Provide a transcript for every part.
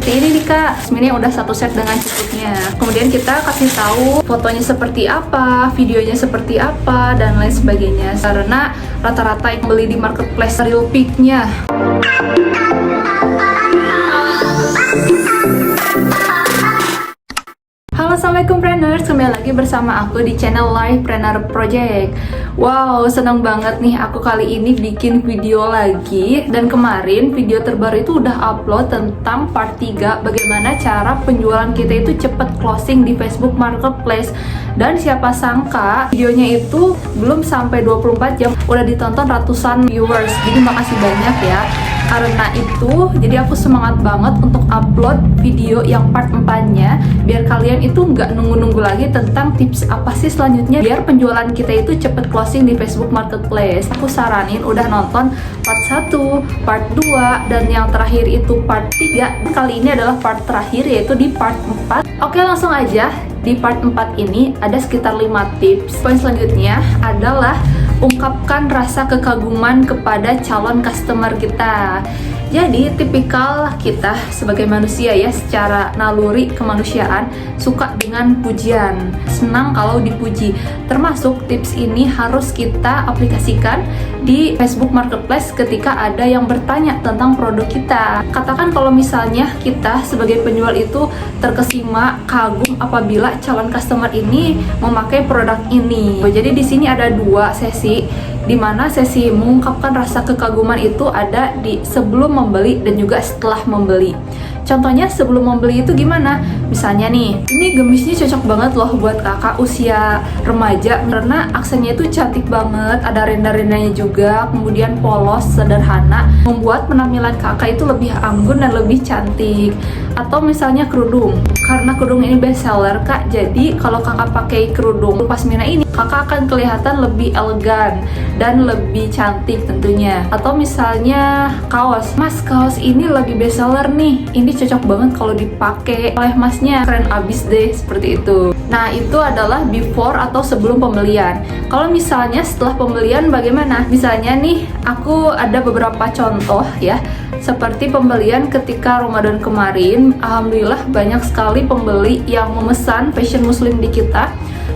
Ini nih kak, sebenarnya udah satu set dengan cukupnya. Kemudian kita kasih tahu fotonya seperti apa, videonya seperti apa, dan lain sebagainya. Karena rata-rata yang beli di marketplace real pic-nya. Halo, assalamualaikum Preneurs, kembali lagi bersama aku di channel Livepreneur Project. Wow, seneng banget nih aku kali ini bikin video lagi. Dan kemarin video terbaru itu udah upload tentang part 3, bagaimana cara penjualan kita itu cepet closing di Facebook Marketplace. Dan siapa sangka videonya itu belum sampai 24 jam udah ditonton ratusan viewers. Jadi makasih banyak ya. Karena itu, jadi aku semangat banget untuk upload video yang part 4-nya, biar kalian itu nggak nunggu-nunggu lagi tentang tips apa sih selanjutnya biar penjualan kita itu cepet closing di Facebook Marketplace. Aku saranin udah nonton part 1, part 2, dan yang terakhir itu part 3. Kali ini adalah part terakhir, yaitu di part 4. Oke, langsung aja. Di part 4 ini ada sekitar 5 tips. Poin selanjutnya adalah ungkapkan rasa kekaguman kepada calon customer kita. Jadi tipikal kita sebagai manusia ya, secara naluri kemanusiaan suka dengan pujian, senang kalau dipuji. Termasuk tips ini harus kita aplikasikan di Facebook Marketplace ketika ada yang bertanya tentang produk kita. Katakan kalau misalnya kita sebagai penjual itu terkesima, kagum apabila calon customer ini memakai produk ini. Jadi di sini ada 2 sesi, di mana sesi mengungkapkan rasa kekaguman itu ada di sebelum membeli dan juga setelah membeli. Contohnya sebelum membeli itu gimana? Misalnya nih, ini gemisnya cocok banget loh buat kakak usia remaja karena aksennya itu cantik banget, ada renda-rendanya juga, kemudian polos, sederhana, membuat penampilan kakak itu lebih anggun dan lebih cantik. Atau misalnya kerudung, karena kerudung ini best seller kak, jadi kalau kakak pakai kerudung pasmina ini, kakak akan kelihatan lebih elegan dan lebih cantik tentunya. Atau misalnya kaos, mas kaos ini lagi best seller nih, ini cocok banget kalau dipakai oleh masnya, keren abis deh, seperti itu. Nah itu adalah before atau sebelum pembelian. Kalau misalnya setelah pembelian bagaimana? Misalnya nih aku ada beberapa contoh ya, seperti pembelian ketika Ramadan kemarin. Alhamdulillah banyak sekali pembeli yang memesan fashion muslim di kita.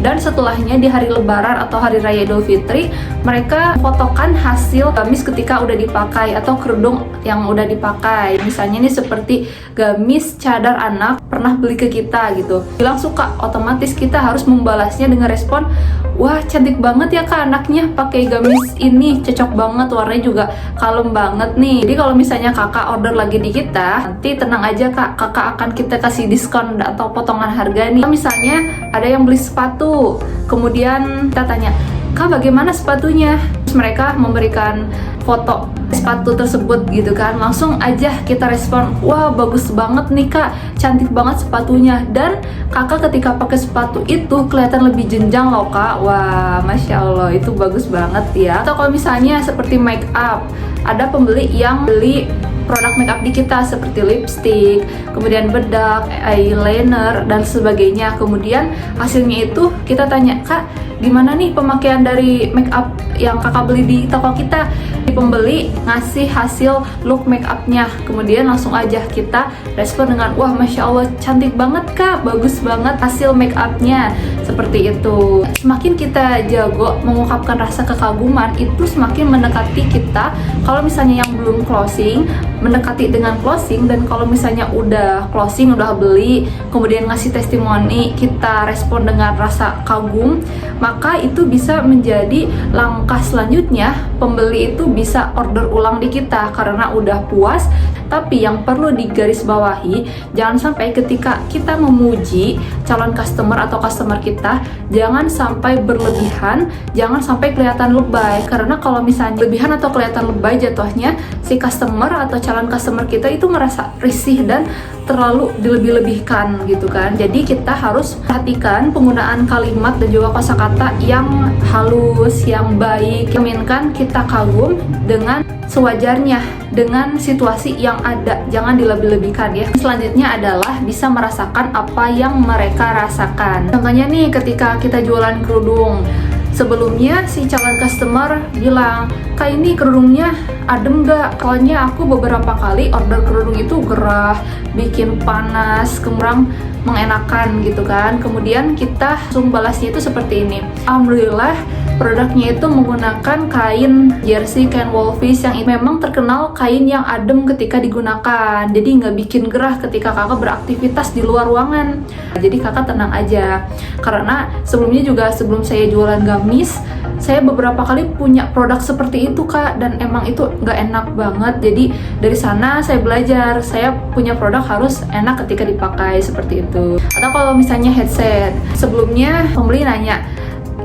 Dan setelahnya di hari lebaran atau hari raya Idul Fitri, mereka fotokan hasil gamis ketika udah dipakai atau kerudung yang udah dipakai. Misalnya nih seperti gamis cadar anak pernah beli ke kita gitu, bilang suka, otomatis kita harus membalasnya dengan respon, wah cantik banget ya kak anaknya pakai gamis ini, cocok banget, warnanya juga kalem banget nih. Jadi kalau misalnya kakak order lagi di kita, nanti tenang aja kak, kakak akan kita kasih diskon atau potongan harga nih. Misalnya ada yang beli sepatu, kemudian kita tanya, kak bagaimana sepatunya? Terus mereka memberikan foto sepatu tersebut gitu kan, langsung aja kita respon, wah bagus banget nih kak, cantik banget sepatunya, dan kakak ketika pakai sepatu itu kelihatan lebih jenjang loh kak, wah masya Allah itu bagus banget ya. Atau kalau misalnya seperti make up, ada pembeli yang beli produk makeup di kita seperti lipstick, kemudian bedak, eyeliner, dan sebagainya. Kemudian hasilnya itu kita tanya, kak gimana nih pemakaian dari makeup yang kakak beli di toko kita? Di pembeli ngasih hasil look makeupnya, kemudian langsung aja kita respon dengan, wah masya Allah cantik banget kak, bagus banget hasil makeupnya, seperti itu. Semakin kita jago mengungkapkan rasa kekaguman, itu semakin mendekati kita. Kalau misalnya yang belum closing, mendekati dengan closing, dan kalau misalnya udah closing, udah beli, kemudian ngasih testimoni, kita respon dengan rasa kagum, maka itu bisa menjadi langkah selanjutnya. Pembeli itu bisa order ulang di kita karena udah puas. Tapi yang perlu digarisbawahi, jangan sampai ketika kita memuji calon customer atau customer kita, jangan sampai berlebihan, jangan sampai kelihatan lebay. Karena kalau misalnya lebihan atau kelihatan lebay, jatuhnya si customer atau calon customer kita itu merasa risih dan terlalu dilebih-lebihkan gitu kan. Jadi kita harus perhatikan penggunaan kalimat dan juga kosakata yang halus, yang baik. Cerminkan kita kagum dengan sewajarnya, dengan situasi yang ada, jangan dilebih-lebihkan ya. Selanjutnya adalah bisa merasakan apa yang mereka rasakan. Contohnya nih ketika kita jualan kerudung, Sebelumnya si calon customer bilang, "Kak, ini kerudungnya adem gak? Soalnya aku beberapa kali order kerudung itu gerah, bikin panas, kurang mengenakan gitu kan." Kemudian kita langsung balasnya itu seperti ini. Alhamdulillah produknya itu menggunakan kain jersey, kain wolfish yang memang terkenal kain yang adem ketika digunakan. Jadi nggak bikin gerah ketika kakak beraktivitas di luar ruangan. Jadi kakak tenang aja. Karena sebelumnya juga sebelum saya jualan gamis, saya beberapa kali punya produk seperti itu kak, dan emang itu nggak enak banget. Jadi dari sana saya belajar, saya punya produk harus enak ketika dipakai seperti itu. Atau kalau misalnya headset, sebelumnya pembeli nanya,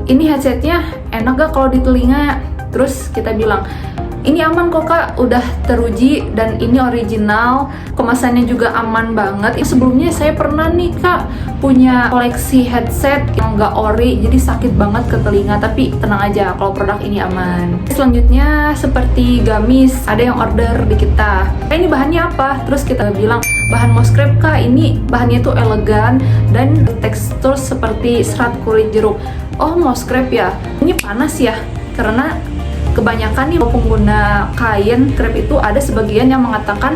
"Ini headsetnya enak gak kalau di telinga?" Terus kita bilang, "Ini aman kok kak, udah teruji dan ini original, kemasannya juga aman banget." Sebelumnya saya pernah nih kak punya koleksi headset yang nggak ori, jadi sakit banget ke telinga, tapi tenang aja kalau produk ini aman. Selanjutnya seperti gamis, ada yang order di kita, "Ini bahannya apa?" Terus kita bilang, "Bahan moss-crep kak, ini bahannya tuh elegan dan tekstur seperti serat kulit jeruk." "Oh, moss-crep ya, ini panas ya?" Karena kebanyakan nih pengguna kain crepe itu ada sebagian yang mengatakan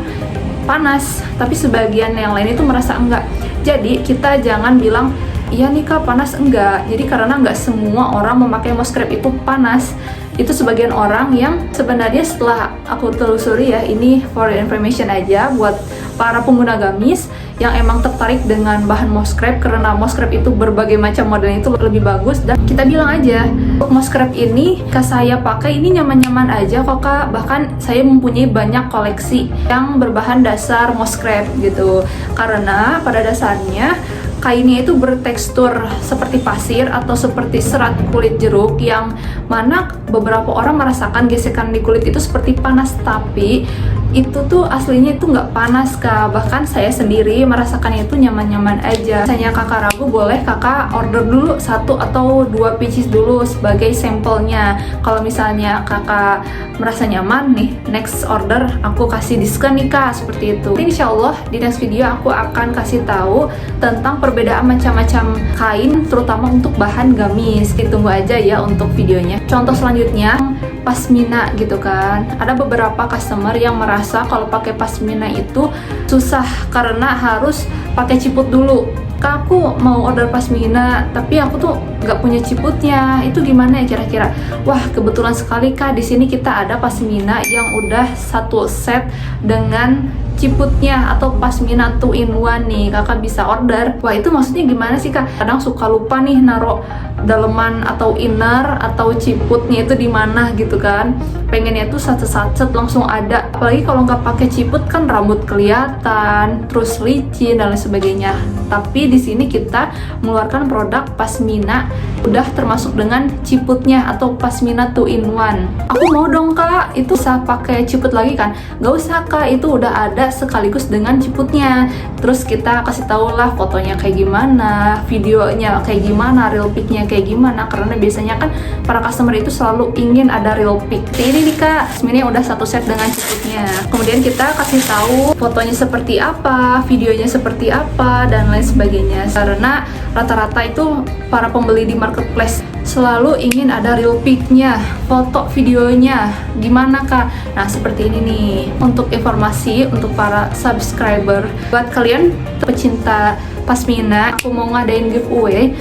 panas, tapi sebagian yang lain itu merasa enggak. Jadi kita jangan bilang, "Iya nih kak panas," enggak. Jadi karena enggak semua orang memakai moss crepe itu panas. Itu sebagian orang yang sebenarnya setelah aku telusuri ya, ini for information aja buat para pengguna gamis yang emang tertarik dengan bahan moss crepe, karena moss crepe itu berbagai macam modelnya itu lebih bagus. Dan kita bilang aja, "Untuk moss crepe ini kak saya pakai ini nyaman-nyaman aja kok kak, bahkan saya mempunyai banyak koleksi yang berbahan dasar moss crepe gitu." Karena pada dasarnya kainnya itu bertekstur seperti pasir atau seperti serat kulit jeruk, yang mana beberapa orang merasakan gesekan di kulit itu seperti panas, tapi itu tuh aslinya itu nggak panas kak. Bahkan saya sendiri merasakannya itu nyaman-nyaman aja. Misalnya kakak ragu, boleh kakak order dulu 1 atau 2 pieces dulu sebagai sampelnya. Kalau misalnya kakak merasa nyaman nih, next order aku kasih diskon nih kak, seperti itu. Insya Allah di next video aku akan kasih tahu tentang perbedaan macam-macam kain, terutama untuk bahan gamis. Ditunggu aja ya untuk videonya. Contoh selanjutnya, pasmina gitu kan. Ada beberapa customer yang merasa kalau pakai pasmina itu susah karena harus pakai ciput dulu. "Kak, aku mau order pasmina tapi aku tuh nggak punya ciputnya, itu gimana ya kira-kira?" Wah, kebetulan sekali kak, di sini kita ada pasmina yang udah satu set dengan ciputnya atau pasmina 2 in 1 nih, kakak bisa order. Wah, itu maksudnya gimana sih kak? Kadang suka lupa nih naruh daleman atau inner atau ciputnya itu di mana gitu kan. Pengennya tuh sat-sat langsung ada. Apalagi kalau nggak pakai ciput kan rambut kelihatan, terus licin dan lain sebagainya. Tapi di sini kita mengeluarkan produk pasmina udah termasuk dengan ciputnya atau pasmina 2 in 1. "Aku mau dong kak, itu bisa pakai ciput lagi kan?" "Nggak usah kak, itu udah ada sekaligus dengan ciputnya." Terus kita kasih tahu lah fotonya kayak gimana, videonya kayak gimana, real pic-nya kayak gimana, karena biasanya kan para customer itu selalu ingin ada real pic. Ini nih kak, sebenarnya udah satu set dengan ciputnya. Kemudian kita kasih tahu fotonya seperti apa, videonya seperti apa, dan lain sebagainya. Karena rata-rata itu para pembeli di marketplace selalu ingin ada real pic-nya, foto videonya gimana kak. Nah, seperti ini nih untuk informasi untuk para subscriber. Buat kalian pecinta pasmina, aku mau ngadain giveaway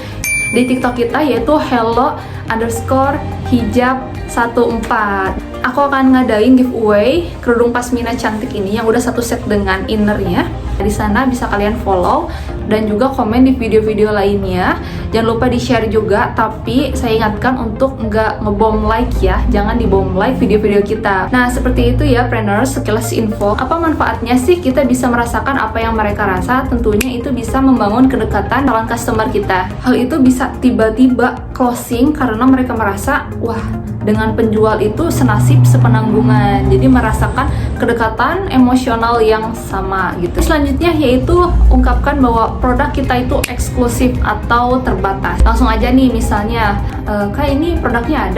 di TikTok kita, yaitu hello_hijab14. Aku akan ngadain giveaway kerudung pasmina cantik ini yang udah satu set dengan innernya. Di sana bisa kalian follow dan juga komen di video-video lainnya. Jangan lupa di-share juga, tapi saya ingatkan untuk nggak ngebom like ya, jangan dibom like video-video kita. Nah, seperti itu ya planners, sekilas info. Apa manfaatnya sih kita bisa merasakan apa yang mereka rasa? Tentunya itu bisa membangun kedekatan calon customer kita. Hal itu bisa tiba-tiba closing karena mereka merasa, wah, dengan penjual itu senasib sepenanggungan, jadi merasakan kedekatan emosional yang sama gitu. Selanjutnya yaitu ungkapkan bahwa produk kita itu eksklusif atau terbatas. Langsung aja nih, misalnya kak ini produknya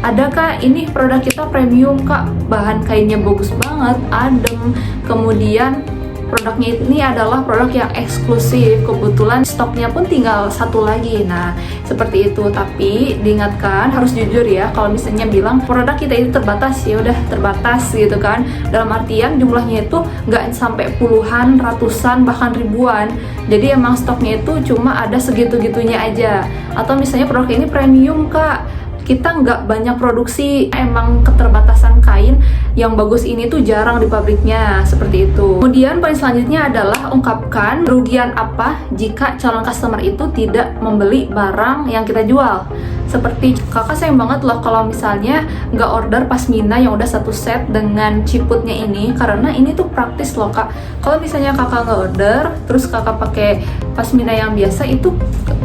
ada kak, ini produk kita premium kak, bahan kainnya bagus banget, adem, kemudian produknya ini adalah produk yang eksklusif, kebetulan stoknya pun tinggal satu lagi. Nah, seperti itu. Tapi diingatkan, harus jujur ya, kalau misalnya bilang produk kita itu terbatas, ya udah terbatas gitu kan. Dalam artian jumlahnya itu nggak sampai puluhan, ratusan, bahkan ribuan. Jadi emang stoknya itu cuma ada segitu-gitunya aja. Atau misalnya produk ini premium kak, kita nggak banyak produksi, emang keterbatasan kain yang bagus ini tuh jarang di pabriknya, seperti itu. Kemudian poin selanjutnya adalah ungkapkan kerugian apa jika calon customer itu tidak membeli barang yang kita jual. Seperti kakak sayang banget loh kalau misalnya nggak order pasmina yang udah satu set dengan ciputnya ini, karena ini tuh praktis loh kak. Kalau misalnya kakak nggak order, terus kakak pakai pasmina yang biasa, itu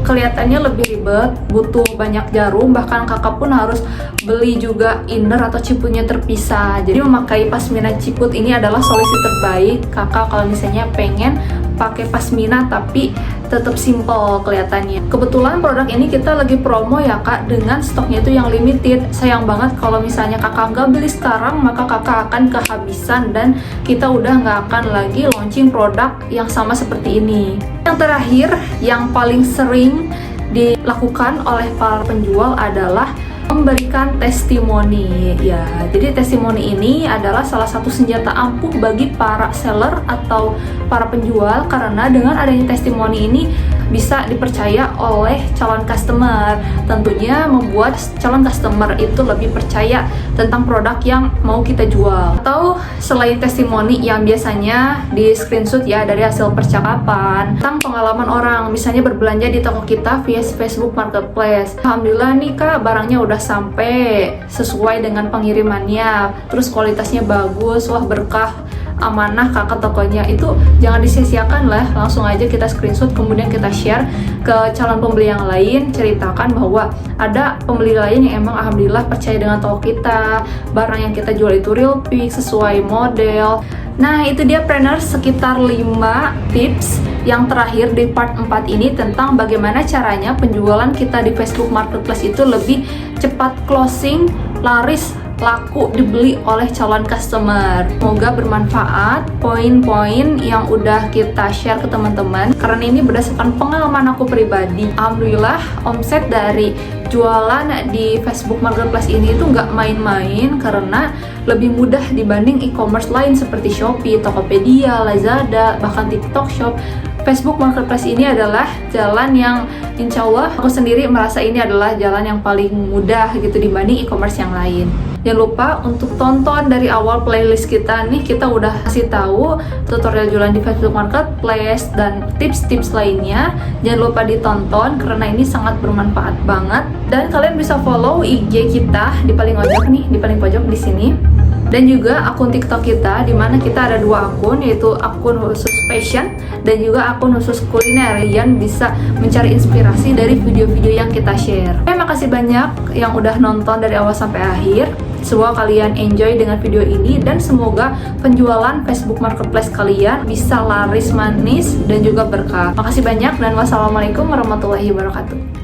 kelihatannya lebih ribet, butuh banyak jarum, bahkan kakak pun harus beli juga inner atau ciputnya terpisah. Jadi memakai pasmina ciput ini adalah solusi terbaik kakak kalau misalnya pengen pakai pasmina tapi tetap simple kelihatannya. Kebetulan produk ini kita lagi promo ya kak, dengan stoknya itu yang limited. Sayang banget kalau misalnya kakak nggak beli sekarang, maka kakak akan kehabisan dan kita udah nggak akan lagi launching produk yang sama seperti ini. Yang terakhir, yang paling sering dilakukan oleh para penjual adalah memberikan testimoni. Ya, jadi testimoni ini adalah salah satu senjata ampuh bagi para seller atau para penjual, karena dengan adanya testimoni ini bisa dipercaya oleh calon customer. Tentunya membuat calon customer itu lebih percaya tentang produk yang mau kita jual. Atau selain testimoni yang biasanya di screenshot ya dari hasil percakapan tentang pengalaman orang, misalnya berbelanja di toko kita via Facebook Marketplace. Alhamdulillah nih kak, barangnya udah sampai sesuai dengan pengirimannya, terus kualitasnya bagus, wah berkah, amanah kakak tokonya. Itu jangan disia-siakan lah, langsung aja kita screenshot kemudian kita share ke calon pembeli yang lain, ceritakan bahwa ada pembeli lain yang emang alhamdulillah percaya dengan toko kita, barang yang kita jual itu real pick, sesuai model. Nah itu dia Preneurs, sekitar 5 tips yang terakhir di part 4 ini tentang bagaimana caranya penjualan kita di Facebook Marketplace itu lebih cepat closing, laris, laku, dibeli oleh calon customer. Semoga bermanfaat poin-poin yang udah kita share ke teman-teman, karena ini berdasarkan pengalaman aku pribadi. Alhamdulillah omset dari jualan di Facebook Marketplace ini tuh nggak main-main, karena lebih mudah dibanding e-commerce lain seperti Shopee, Tokopedia, Lazada, bahkan TikTok Shop. Facebook Marketplace ini adalah jalan yang insya Allah aku sendiri merasa ini adalah jalan yang paling mudah gitu dibanding e-commerce yang lain. Jangan lupa untuk tonton dari awal playlist kita nih, kita udah kasih tahu tutorial jualan di Facebook Marketplace dan tips-tips lainnya. Jangan lupa ditonton karena ini sangat bermanfaat banget. Dan kalian bisa follow IG kita di paling pojok nih, di paling pojok di sini. Dan juga akun TikTok kita, dimana kita ada 2 akun, yaitu akun khusus fashion dan juga akun khusus kuliner. Kalian bisa mencari inspirasi dari video-video yang kita share. Terima kasih banyak yang udah nonton dari awal sampai akhir. Semoga kalian enjoy dengan video ini dan semoga penjualan Facebook Marketplace kalian bisa laris manis dan juga berkah. Makasih banyak dan wassalamualaikum warahmatullahi wabarakatuh.